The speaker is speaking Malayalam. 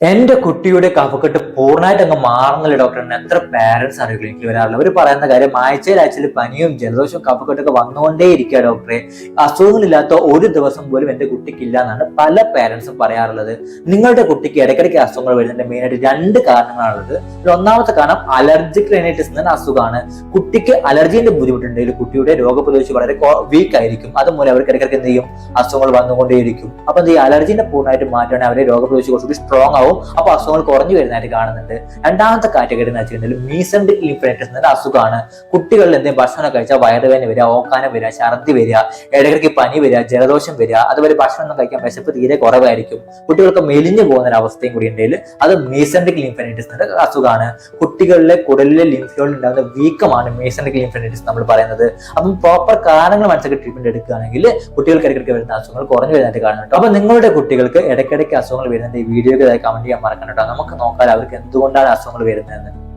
എന്റെ കുട്ടിയുടെ കഫക്കെട്ട് പൂർണ്ണമായിട്ട് അങ്ങ് മാറുന്നില്ല ഡോക്ടർ. എത്ര പാരന്റ്സ് ആണ് ക്ലിനിക്കിൽ വരാറുള്ളത്. അവർ പറയുന്ന കാര്യം ആഴ്ചയിൽ പനിയും ജലദോഷവും കഫക്കെട്ടൊക്കെ വന്നുകൊണ്ടേ ഇരിക്കുക ഡോക്ടറെ. അസുഖങ്ങളില്ലാത്ത ഒരു ദിവസം പോലും എന്റെ കുട്ടിക്കില്ല എന്നാണ് പല പാരന്റ്സും പറയാറുള്ളത്. നിങ്ങളുടെ കുട്ടിക്ക് ഇടയ്ക്കിടയ്ക്ക് അസുഖങ്ങൾ വരുന്നതിന്റെ മെയിനായിട്ട് രണ്ട് കാരണങ്ങളാണുള്ളത്. ഒന്നാമത്തെ കാരണം അലർജിക് റൈനൈറ്റിസ് എന്ന അസുഖമാണ്. കുട്ടിക്ക് അലർജീന്റെ ബുദ്ധിമുട്ടുണ്ടെങ്കിൽ കുട്ടിയുടെ രോഗപ്രതിരോധം വളരെ വീക്ക് ആയിരിക്കും. അതുമൂലം അവർക്ക് ഇടയ്ക്കിടയ്ക്ക് എന്ത് ചെയ്യും, അസുഖങ്ങൾ വന്നുകൊണ്ടേയിരിക്കും. അപ്പൊ ഈ അലർജീനെ പൂർണ്ണമായിട്ട് മാറ്റുകയാണെങ്കിൽ അവരെ രോഗപ്രതിരോധം കുറച്ചുകൂടി സ്ട്രോങ് ആവും. അപ്പൊ അസുഖങ്ങൾ കുറഞ്ഞു വരുന്നതായിട്ട് കാണുന്നുണ്ട്. രണ്ടാമത്തെ കാറ്റഗറി എന്ന് വെച്ചിട്ടുണ്ടെങ്കിൽ മീസെൻട്രിക് ലിംഫൈറ്റിസ് എന്ന അസുഖമാണ്. കുട്ടികളിൽ എന്തെങ്കിലും ഭക്ഷണം കഴിച്ചാൽ വയറുവേദന വരിക, ഓക്കാനം വരിക, ഛർദ്ദി വരിക, ഇടയ്ക്കിടയ്ക്ക് പനി വരിക, ജലദോഷം വരിക, അതുപോലെ ഭക്ഷണം ഒന്നും കഴിക്കാൻ വിശപ്പ് തീരെ കുറവായിരിക്കും. കുട്ടികൾക്ക് മെലിഞ്ഞു പോകുന്ന ഒരു അവസ്ഥയും കൂടി ഉണ്ടെങ്കിൽ അത് മീസെൻട്രിക് ലിംഫൈറ്റിസ് എന്ന അസുഖമാണ്. കുട്ടികളിലെ കുടലിലെ ലിംഫ്നോഡിൽ ഉണ്ടാകുന്ന വീക്കമാണ് മീസെൻട്രിക് ലിംഫൈറ്റിസ് നമ്മൾ പറയുന്നത്. അപ്പം പ്രോപ്പർ കാരണങ്ങൾ മനസ്സിലാക്കി ട്രീറ്റ്മെന്റ് എടുക്കുകയാണെങ്കിൽ കുട്ടികൾക്ക് ഇടയ്ക്കിടയ്ക്ക് വരുന്ന അസുഖങ്ങൾ കുറഞ്ഞു വരുന്നതായിട്ട് കാണുന്നുണ്ട്. അപ്പൊ നിങ്ങളുടെ കുട്ടികൾക്ക് ഇടയ്ക്കിടയ്ക്ക് അസുഖങ്ങൾ വരുന്നത് ഈ വീഡിയോയ്ക്ക് കമന്റ് ചെയ്യാൻ മറക്കണം കേട്ടോ. നമുക്ക് നോക്കാം അവർക്ക് എന്തുകൊണ്ടാണ് അസുഖങ്ങൾ വരുന്നതെന്ന്.